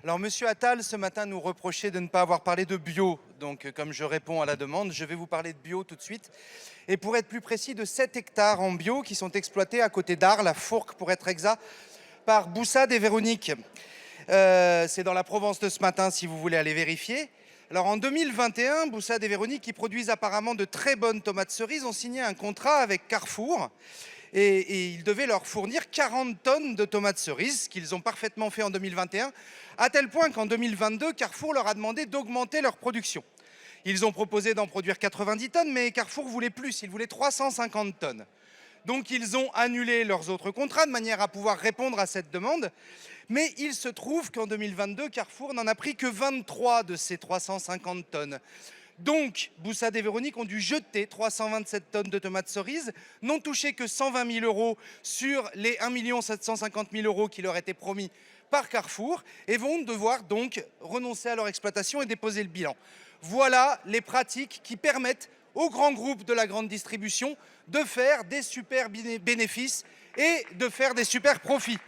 Alors, Monsieur Attal, ce matin, nous reprochait de ne pas avoir parlé de bio. Donc, comme je réponds à la demande, je vais vous parler de bio tout de suite. Et pour être plus précis, de 7 hectares en bio qui sont exploités à côté d'Arles, à Fourques pour être exact, par Boussade et Véronique. C'est dans la Provence de ce matin, si vous voulez aller vérifier. Alors, en 2021, Boussade et Véronique, qui produisent apparemment de très bonnes tomates cerises, ont signé un contrat avec Carrefour. Et ils devaient leur fournir 40 tonnes de tomates cerises, qu'ils ont parfaitement fait en 2021, à tel point qu'en 2022, Carrefour leur a demandé d'augmenter leur production. Ils ont proposé d'en produire 90 tonnes, mais Carrefour voulait plus, il voulait 350 tonnes. Donc ils ont annulé leurs autres contrats de manière à pouvoir répondre à cette demande. Mais il se trouve qu'en 2022, Carrefour n'en a pris que 23 de ces 350 tonnes. Donc, Boussade et Véronique ont dû jeter 327 tonnes de tomates cerises, n'ont touché que 120 000 euros sur les 1 750 000 euros qui leur étaient promis par Carrefour et vont devoir donc renoncer à leur exploitation et déposer le bilan. Voilà les pratiques qui permettent aux grands groupes de la grande distribution de faire des super bénéfices et de faire des super profits.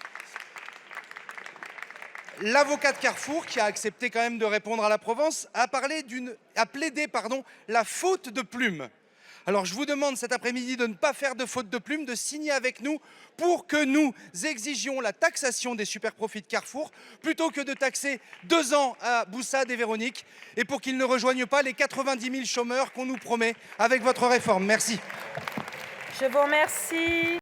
L'avocat de Carrefour, qui a accepté quand même de répondre à la Provence, a plaidé la faute de plume. Alors je vous demande cet après-midi de ne pas faire de faute de plume, de signer avec nous pour que nous exigions la taxation des super profits de Carrefour, plutôt que de taxer 2 ans à Boussade et Véronique, et pour qu'ils ne rejoignent pas les 90 000 chômeurs qu'on nous promet avec votre réforme. Merci. Je vous remercie.